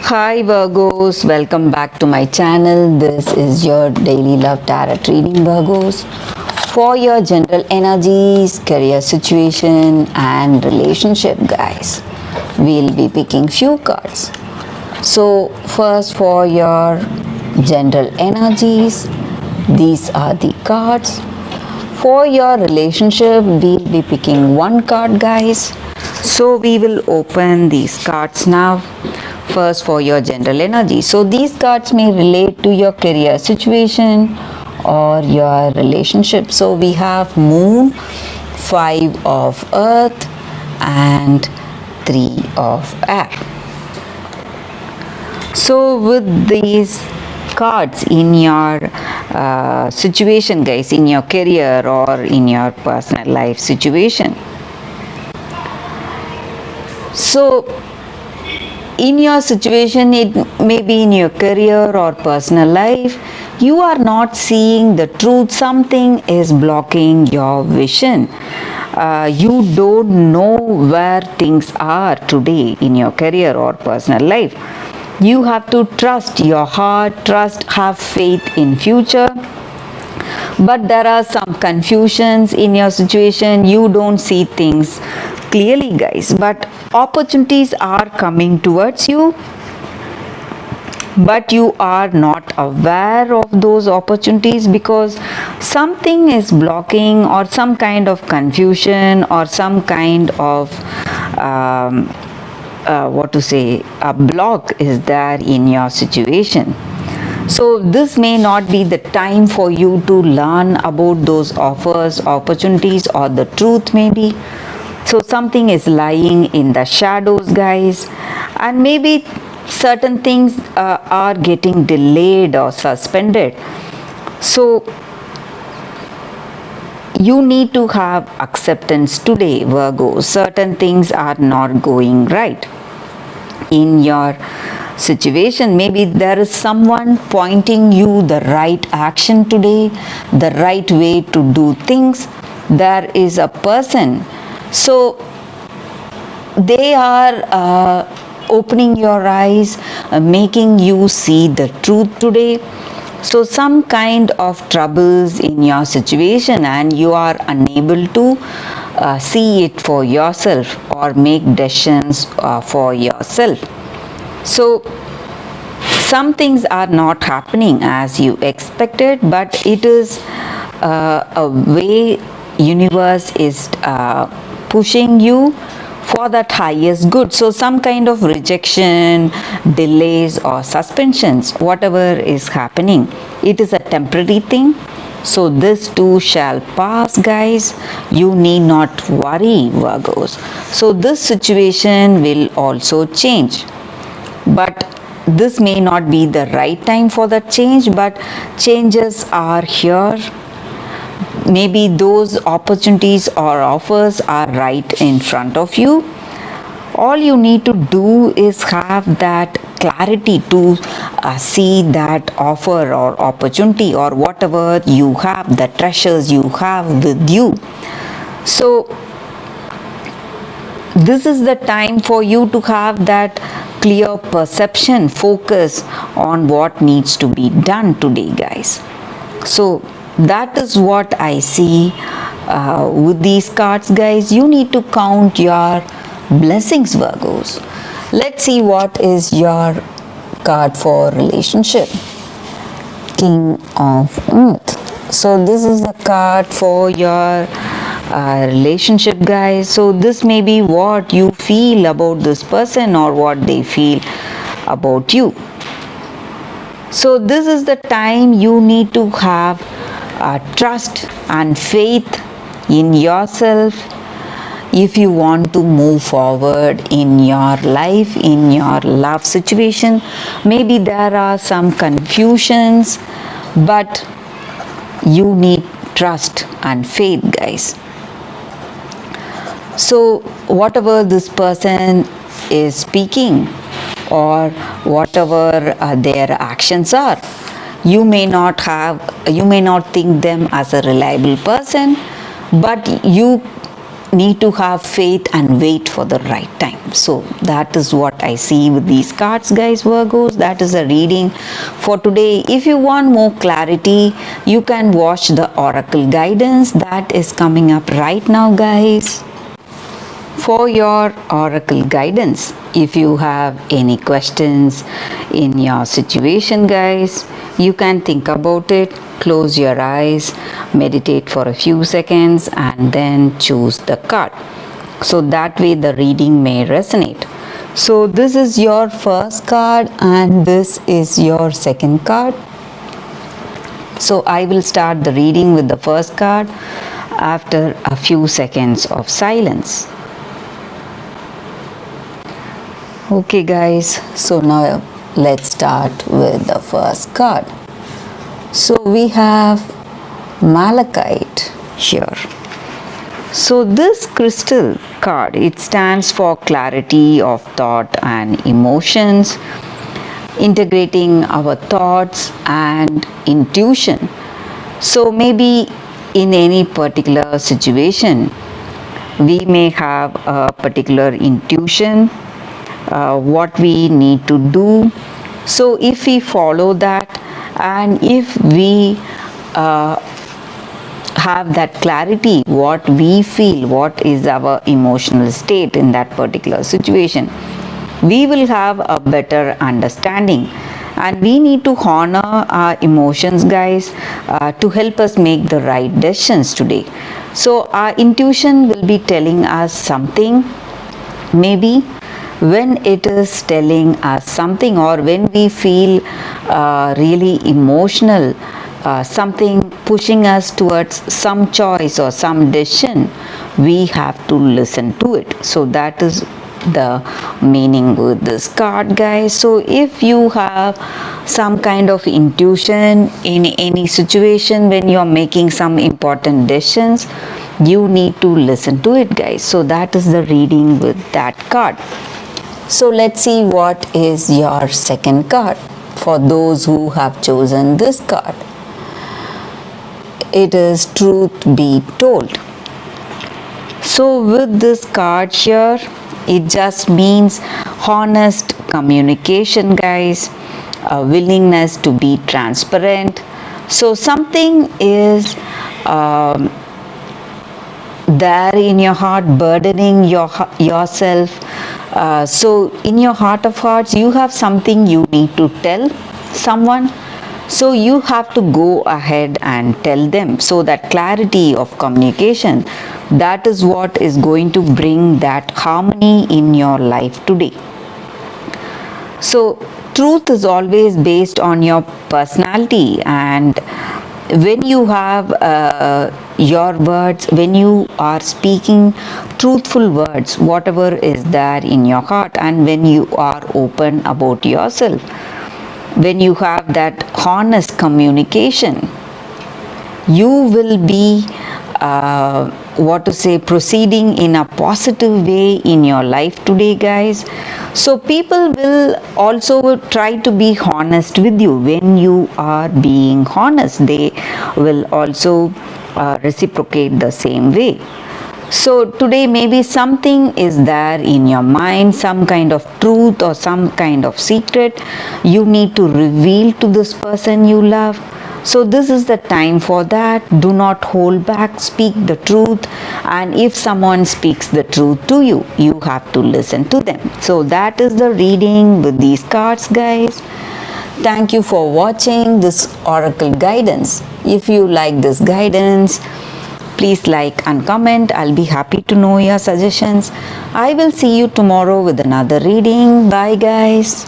Hi Virgos, welcome back to my channel. This is your daily love tarot reading, Virgos, for your general energies, career situation and relationship, guys. We'll be picking few cards. So first, for your general energies, these are the cards. For your relationship, we'll be picking one card, guys. So we will open these cards now. First, for your general energy. So these cards may relate to your career situation or your relationship. So we have Moon, 5 of Earth and 3 of Air. So with these cards in your situation, guys, in your career or in your personal life situation. So in your situation, it may be in your career or personal life, you are not seeing the truth. Something is blocking your vision. You don't know where things are today in your career or personal life. You have to trust your heart, have faith in future. But there are some confusions in your situation. You don't see things clearly, guys, but opportunities are coming towards you, but you are not aware of those opportunities because something is blocking, or some kind of confusion, or some kind of a block is there in your situation. So this may not be the time for you to learn about those offers, opportunities, or the truth maybe. So something is lying in the shadows, guys, and maybe certain things are getting delayed or suspended. So you need to have acceptance today, Virgo. Certain things are not going right in your situation. Maybe there is someone pointing you the right action today, the right way to do things. There is a person, so they are opening your eyes, making you see the truth today. So some kind of troubles in your situation and you are unable to see it for yourself or make decisions for yourself. So some things are not happening as you expected, but it is a way universe is pushing you for that highest good. So some kind of rejection, delays or suspensions, whatever is happening, it is a temporary thing. So this too shall pass, guys. You need not worry, Virgos. So this situation will also change, but this may not be the right time for the change, but changes are here. Maybe those opportunities or offers are right in front of you. All you need to do is have that clarity to see that offer or opportunity or whatever you have, the treasures you have with you. So this is the time for you to have that clear perception, focus on what needs to be done today, guys. So that is what I see with these cards, guys. You need to count your blessings, Virgos. Let's see what is your card for relationship. King of Earth. So this is the card for your relationship, guys. So this may be what you feel about this person or what they feel about you. So this is the time you need to have trust and faith in yourself if you want to move forward in your life, in your love situation. Maybe there are some confusions, but you need trust and faith, guys. So whatever this person is speaking or whatever their actions are, you may not think them as a reliable person, but you need to have faith and wait for the right time. So that is what I see with these cards, guys, Virgos. That is a reading for today. If you want more clarity, you can watch the oracle guidance that is coming up right now, guys. For your oracle guidance, if you have any questions in your situation, guys, you can think about it, close your eyes, meditate for a few seconds, and then choose the card. So that way the reading may resonate. So this is your first card and this is your second card. So I will start the reading with the first card after a few seconds of silence. Okay, guys, so now let's start with the first card. So we have Malachite here. So this crystal card, it stands for clarity of thought and emotions, integrating our thoughts and intuition. So maybe in any particular situation, we may have a particular intuition, what we need to do. So if we follow that and if we have that clarity, what we feel, what is our emotional state in that particular situation, we will have a better understanding. And we need to honor our emotions, guys, to help us make the right decisions today. So our intuition will be telling us something. Maybe when it is telling us something, or when we feel really emotional, something pushing us towards some choice or some decision, we have to listen to it. So that is the meaning with this card, guys. So if you have some kind of intuition in any situation when you are making some important decisions, you need to listen to it, guys. So that is the reading with that card. So let's see what is your second card for those who have chosen this card. It is Truth Be Told. So with this card here, it just means honest communication, guys, a willingness to be transparent. So something is there in your heart, burdening yourself. So in your heart of hearts, you have something you need to tell someone. So you have to go ahead and tell them. So that clarity of communication, that is what is going to bring that harmony in your life today. So truth is always based on your personality, and when you have your words, when you are speaking truthful words, whatever is there in your heart, and when you are open about yourself, when you have that honest communication, you will be proceeding in a positive way in your life today, guys. So people will also try to be honest with you. When you are being honest, they will also reciprocate the same way. So today maybe something is there in your mind, some kind of truth or some kind of secret you need to reveal to this person you love. So this is the time for that. Do not hold back, speak the truth, and if someone speaks the truth to you, you have to listen to them. So that is the reading with these cards, guys. Thank you for watching this oracle guidance. If you like this guidance, please like and comment. I'll be happy to know your suggestions. I will see you tomorrow with another reading. Bye, guys.